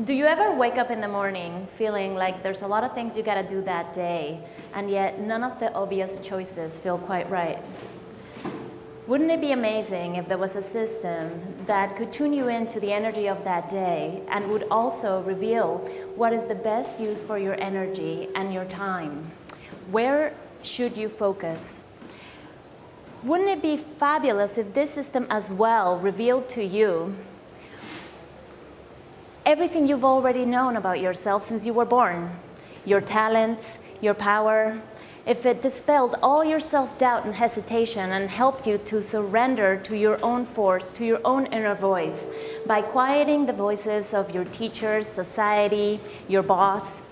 Do you ever wake up in the morning feeling like there's a lot of things you gotta do that day, and yet none of the obvious choices feel quite right? Wouldn't it be amazing if there was a system that could tune you into the energy of that day and would also reveal what is the best use for your energy and your time? Where should you focus? Wouldn't it be fabulous if this system as well revealed to you everything you've already known about yourself since you were born? Your talents, your power. If it dispelled all your self-doubt and hesitation and helped you to surrender to your own force, to your own inner voice, by quieting the voices of your teachers, society, your boss.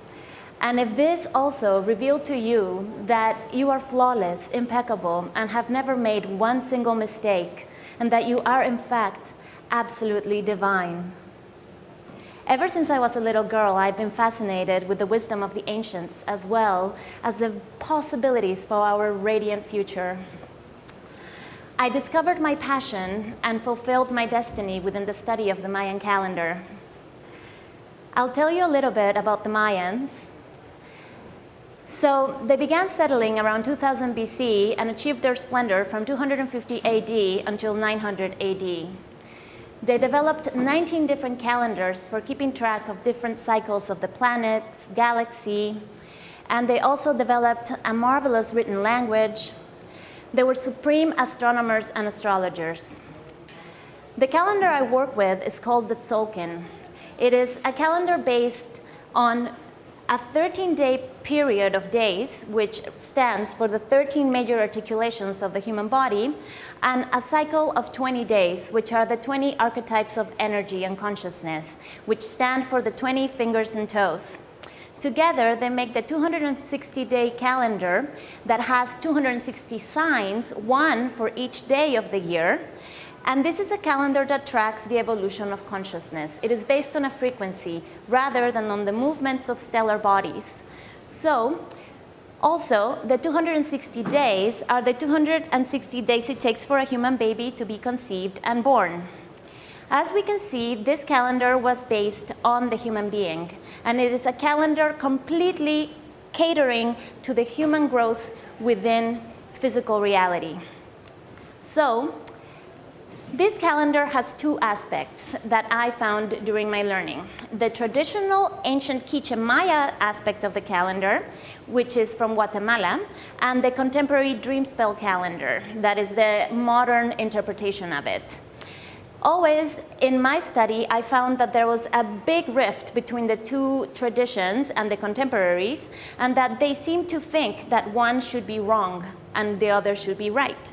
And if this also revealed to you that you are flawless, impeccable, and have never made one single mistake, and that you are in fact absolutely divine. Ever since I was a little girl, I've been fascinated with the wisdom of the ancients as well as the possibilities for our radiant future. I discovered my passion and fulfilled my destiny within the study of the Mayan calendar. I'll tell you a little bit about the Mayans. So they began settling around 2000 BC and achieved their splendor from 250 AD until 900 AD. They developed 19 different calendars for keeping track of different cycles of the planets, galaxy, and they also developed a marvelous written language. They were supreme astronomers and astrologers. The calendar I work with is called the Tzolkin. It is a calendar based on a 13-day period of days, which stands for the 13 major articulations of the human body, and a cycle of 20 days, which are the 20 archetypes of energy and consciousness, which stand for the 20 fingers and toes. Together, they make the 260-day calendar that has 260 signs, one for each day of the year. And this is a calendar that tracks the evolution of consciousness. It is based on a frequency rather than on the movements of stellar bodies. So, also, the 260 days are the 260 days it takes for a human baby to be conceived and born. As we can see, this calendar was based on the human being, and it is a calendar completely catering to the human growth within physical reality. So, this calendar has two aspects that I found during my learning. The traditional ancient Quiche Maya aspect of the calendar, which is from Guatemala, and the contemporary dream spell calendar, that is the modern interpretation of it. Always in my study, I found that there was a big rift between the two traditions and the contemporaries, and that they seemed to think that one should be wrong and the other should be right.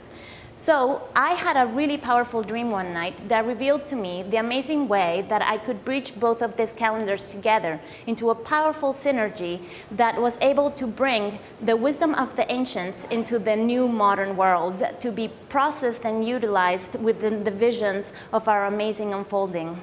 So I had a really powerful dream one night that revealed to me the amazing way that I could bridge both of these calendars together into a powerful synergy that was able to bring the wisdom of the ancients into the new modern world to be processed and utilized within the visions of our amazing unfolding.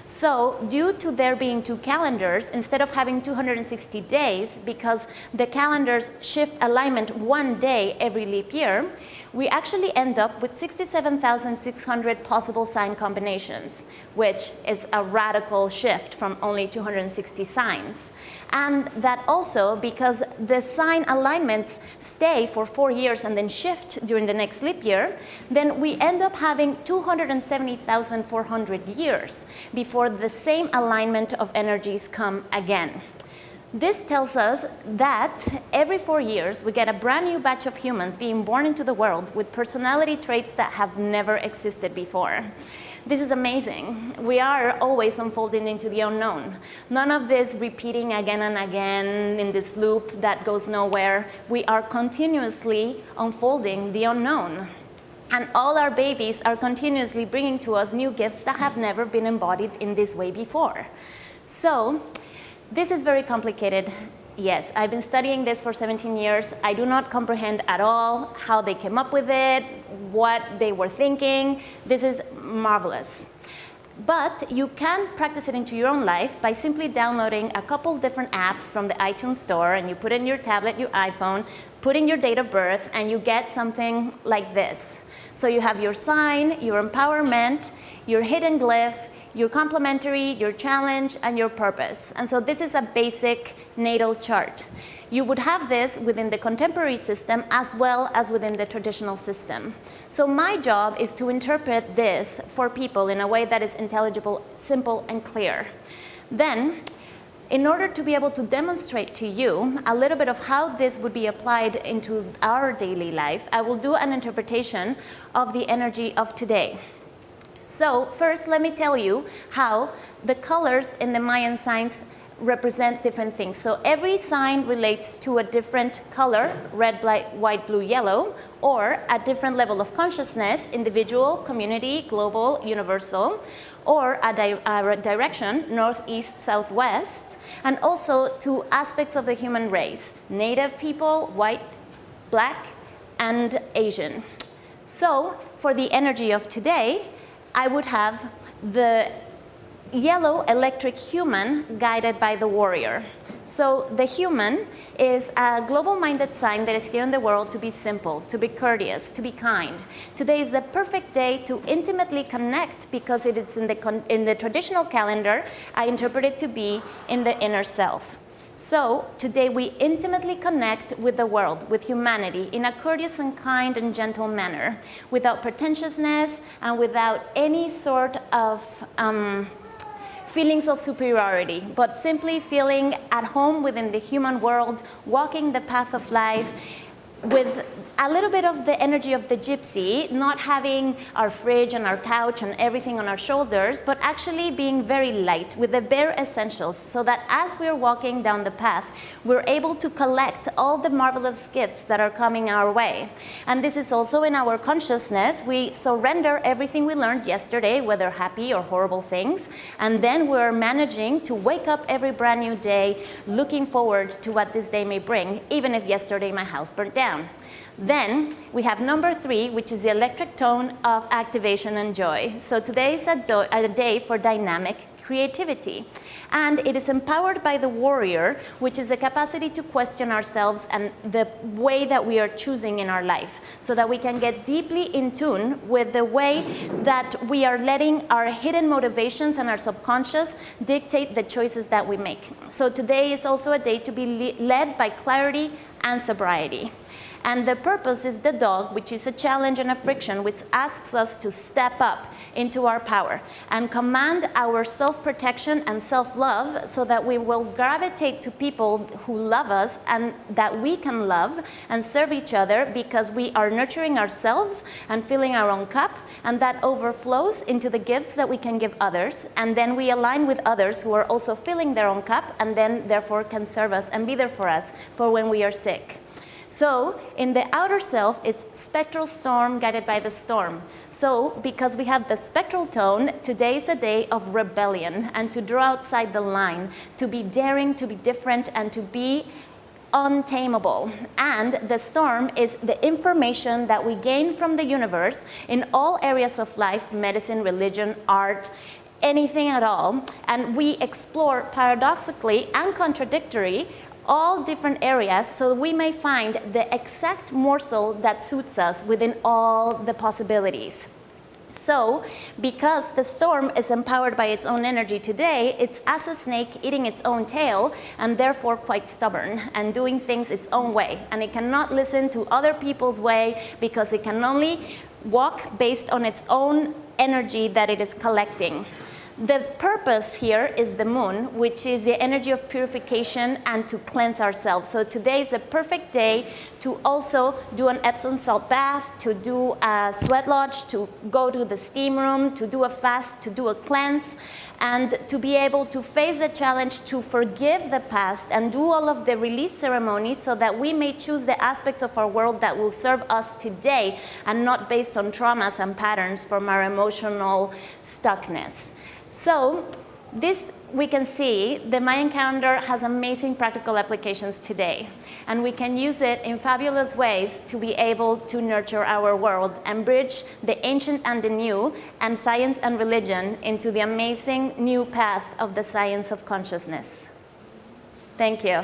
So, due to there being two calendars, instead of having 260 days, because the calendars shift alignment one day every leap year, we actually end up with 67,600 possible sign combinations, which is a radical shift from only 260 signs. And that also, because the sign alignments stay for 4 years and then shift during the next leap year, then we end up having 270,400 years before the same alignment of energies come again. This tells us that every 4 years we get a brand new batch of humans being born into the world with personality traits that have never existed before. This is amazing. We are always unfolding into the unknown. None of this repeating again and again in this loop that goes nowhere. We are continuously unfolding the unknown. And all our babies are continuously bringing to us new gifts that have never been embodied in this way before. So, this is very complicated. Yes, I've been studying this for 17 years. I do not comprehend at all how they came up with it, what they were thinking. This is marvelous. But you can practice it into your own life by simply downloading a couple different apps from the iTunes store, and you put in your tablet, your iPhone, put in your date of birth, and you get something like this. So you have your sign, your empowerment, your hidden glyph, your complementary, your challenge, and your purpose. And so this is a basic natal chart. You would have this within the contemporary system as well as within the traditional system. So my job is to interpret this for people in a way that is intelligible, simple, and clear. Then, in order to be able to demonstrate to you a little bit of how this would be applied into our daily life, I will do an interpretation of the energy of today. So first, let me tell you how the colors in the Mayan signs represent different things. So every sign relates to a different color, red, black, white, blue, yellow, or a different level of consciousness, individual, community, global, universal, or a direction, north, east, southwest, and also to aspects of the human race, native people, white, black, and Asian. So for the energy of today, I would have the yellow electric human guided by the warrior. So the human is a global-minded sign that is here in the world to be simple, to be courteous, to be kind. Today is the perfect day to intimately connect because it is in the traditional calendar, I interpret it to be in the inner self. So today we intimately connect with the world, with humanity, in a courteous and kind and gentle manner, without pretentiousness and without any sort of feelings of superiority, but simply feeling at home within the human world, walking the path of life with a little bit of the energy of the gypsy, not having our fridge and our couch and everything on our shoulders, but actually being very light with the bare essentials, so that as we're walking down the path, we're able to collect all the marvelous gifts that are coming our way. And this is also in our consciousness. We surrender everything we learned yesterday, whether happy or horrible things, and then we're managing to wake up every brand new day, looking forward to what this day may bring, even if yesterday my house burnt down. Then we have number 3, which is the electric tone of activation and joy. So today is a day for dynamic creativity. And it is empowered by the warrior, which is the capacity to question ourselves and the way that we are choosing in our life, so that we can get deeply in tune with the way that we are letting our hidden motivations and our subconscious dictate the choices that we make. So today is also a day to be led by clarity and sobriety. And the purpose is the dog, which is a challenge and a friction, which asks us to step up into our power and command our self-protection and self-love, so that we will gravitate to people who love us and that we can love and serve each other, because we are nurturing ourselves and filling our own cup, and that overflows into the gifts that we can give others. And then we align with others who are also filling their own cup, and then therefore can serve us and be there for us for when we are sick. So in the outer self, it's spectral storm guided by the storm. So because we have the spectral tone, today is a day of rebellion and to draw outside the line, to be daring, to be different, and to be untamable. And the storm is the information that we gain from the universe in all areas of life, medicine, religion, art, anything at all. And we explore paradoxically and contradictory all different areas, so we may find the exact morsel that suits us within all the possibilities. So, because the storm is empowered by its own energy today, it's as a snake eating its own tail, and therefore quite stubborn and doing things its own way. And it cannot listen to other people's way, because it can only walk based on its own energy that it is collecting. The purpose here is the moon, which is the energy of purification and to cleanse ourselves. So today is a perfect day to also do an Epsom salt bath, to do a sweat lodge, to go to the steam room, to do a fast, to do a cleanse, and to be able to face the challenge to forgive the past and do all of the release ceremonies, so that we may choose the aspects of our world that will serve us today and not based on traumas and patterns from our emotional stuckness. So this, we can see, the Mayan calendar has amazing practical applications today. And we can use it in fabulous ways to be able to nurture our world and bridge the ancient and the new, and science and religion, into the amazing new path of the science of consciousness. Thank you.